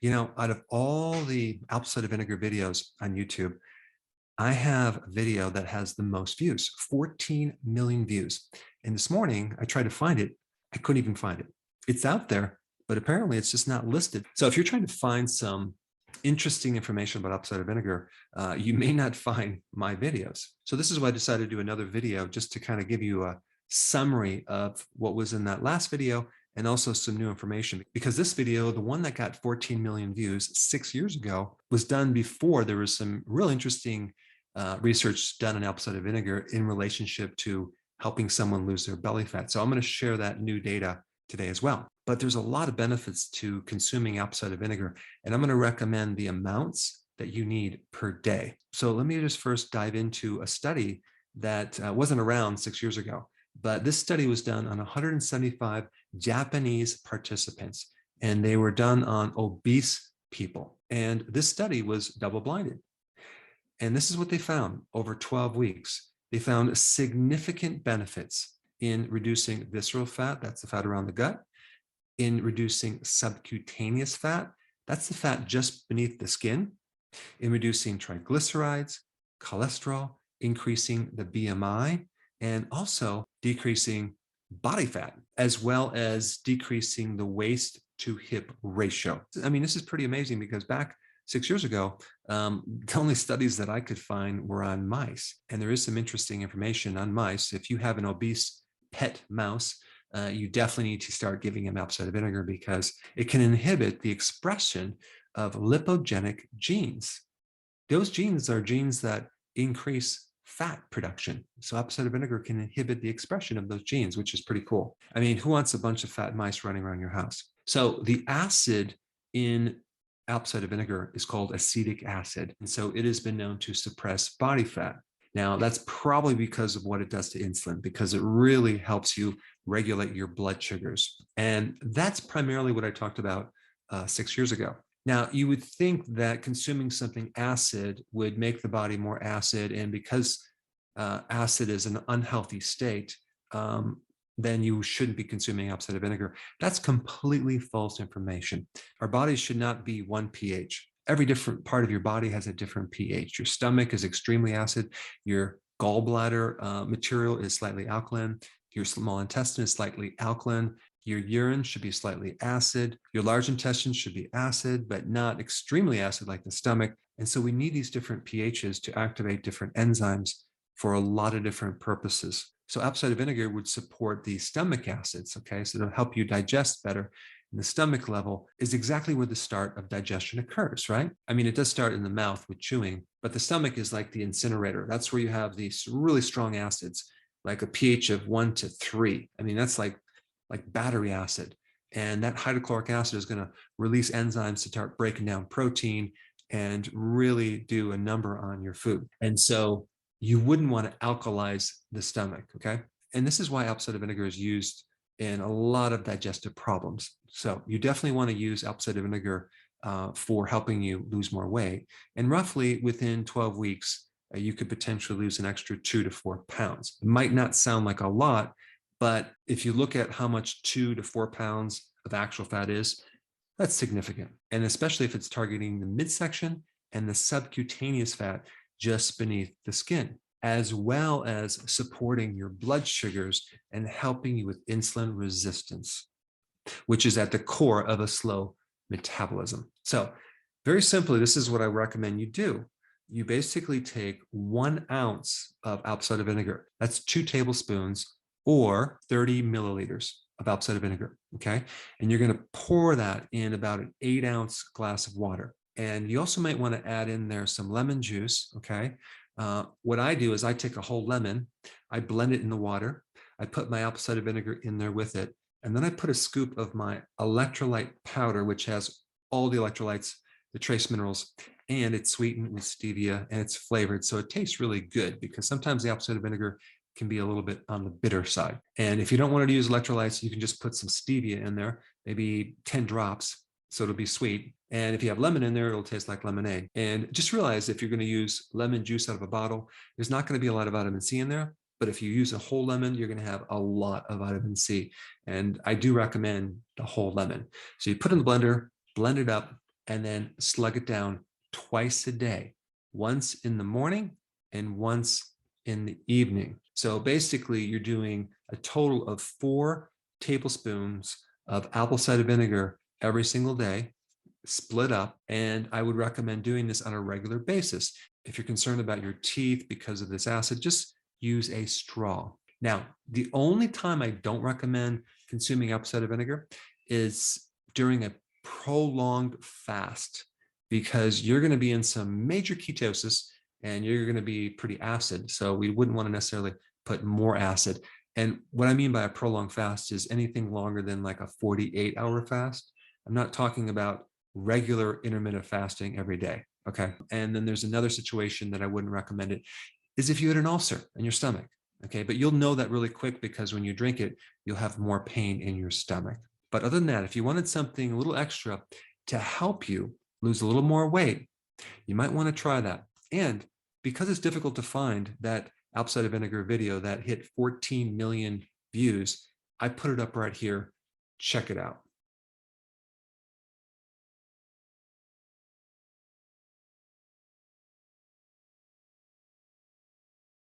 Out of all the apple cider vinegar videos on YouTube, I have a video that has the most views, 14 million views. And this morning I tried to find it. I couldn't even find it. It's out there, but apparently it's just not listed. So if you're trying to find some interesting information about apple cider vinegar, you may not find my videos. So this is why I decided to do another video just to kind of give you a summary of what was in that last video and also some new information. Because this video, the one that got 14 million views 6 years ago, was done before there was some real interesting research done on apple cider vinegar in relationship to helping someone lose their belly fat. So I'm going to share that new data today as well. But there's a lot of benefits to consuming apple cider vinegar, and I'm going to recommend the amounts that you need per day. So let me just first dive into a study that wasn't around 6 years ago, but this study was done on 175 Japanese participants, and they were done on obese people. And this study was double-blinded. And this is what they found over 12 weeks. They found significant benefits in reducing visceral fat, that's the fat around the gut, in reducing subcutaneous fat, that's the fat just beneath the skin, in reducing triglycerides, cholesterol, increasing the BMI, and also decreasing body fat, as well as decreasing the waist to hip ratio. I mean, this is pretty amazing because back 6 years ago, the only studies that I could find were on mice. And there is some interesting information on mice. If you have an obese pet mouse, you definitely need to start giving him apple cider vinegar because it can inhibit the expression of lipogenic genes. Those genes are genes that increase fat production. So apple cider vinegar can inhibit the expression of those genes, which is pretty cool. I mean, who wants a bunch of fat mice running around your house? So the acid in apple cider vinegar is called acetic acid. And so it has been known to suppress body fat. Now, that's probably because of what it does to insulin, because it really helps you regulate your blood sugars. And that's primarily what I talked about 6 years ago. Now, you would think that consuming something acid would make the body more acid. And because acid is an unhealthy state, then you shouldn't be consuming apple cider vinegar. That's completely false information. Our bodies should not be one pH. Every different part of your body has a different pH. Your stomach is extremely acid. Your gallbladder material is slightly alkaline. Your small intestine is slightly alkaline. Your urine should be slightly acid. Your large intestine should be acid, but not extremely acid like the stomach. And so we need these different pHs to activate different enzymes for a lot of different purposes. So apple cider vinegar would support the stomach acids, okay? So it'll help you digest better. And the stomach level is exactly where the start of digestion occurs, right? I mean, it does start in the mouth with chewing, but the stomach is like the incinerator. That's where you have these really strong acids, like a pH of 1 to 3. I mean, that's like battery acid. And that hydrochloric acid is going to release enzymes to start breaking down protein and really do a number on your food. And so you wouldn't want to alkalize the stomach, okay? And this is why apple cider vinegar is used in a lot of digestive problems. So you definitely want to use apple cider vinegar for helping you lose more weight. And roughly within 12 weeks, you could potentially lose an extra 2 to 4 pounds. It might not sound like a lot, but if you look at how much 2 to 4 pounds of actual fat is, that's significant. And especially if it's targeting the midsection and the subcutaneous fat just beneath the skin, as well as supporting your blood sugars and helping you with insulin resistance, which is at the core of a slow metabolism. So very simply, this is what I recommend you do. You basically take 1 ounce of apple cider vinegar. That's 2 tablespoons or 30 milliliters of apple cider vinegar, okay? And you're going to pour that in about an 8-ounce glass of water. And you also might want to add in there some lemon juice, okay? What I do is I take a whole lemon, I blend it in the water, I put my apple cider vinegar in there with it, and then I put a scoop of my electrolyte powder, which has all the electrolytes, the trace minerals, and it's sweetened with stevia and it's flavored. So it tastes really good because sometimes the apple cider vinegar can be a little bit on the bitter side. And if you don't want to use electrolytes, you can just put some stevia in there, maybe 10 drops, so it'll be sweet. And if you have lemon in there, it'll taste like lemonade. And just realize if you're going to use lemon juice out of a bottle, there's not going to be a lot of vitamin C in there. But if you use a whole lemon, you're going to have a lot of vitamin C. And I do recommend the whole lemon. So you put it in the blender, blend it up, and then slug it down twice a day, once in the morning and once in the evening. So basically, you're doing a total of 4 tablespoons of apple cider vinegar every single day, split up. And I would recommend doing this on a regular basis. If you're concerned about your teeth because of this acid, just use a straw. Now, the only time I don't recommend consuming apple cider vinegar is during a prolonged fast, because you're going to be in some major ketosis and you're going to be pretty acid. So we wouldn't want to necessarily put more acid. And what I mean by a prolonged fast is anything longer than like a 48-hour fast. I'm not talking about regular intermittent fasting every day. Okay. And then there's another situation that I wouldn't recommend it is if you had an ulcer in your stomach. Okay. But you'll know that really quick because when you drink it, you'll have more pain in your stomach. But other than that, if you wanted something a little extra to help you lose a little more weight, you might want to try that. And because it's difficult to find that apple cider vinegar video that hit 14 million views, I put it up right here. Check it out.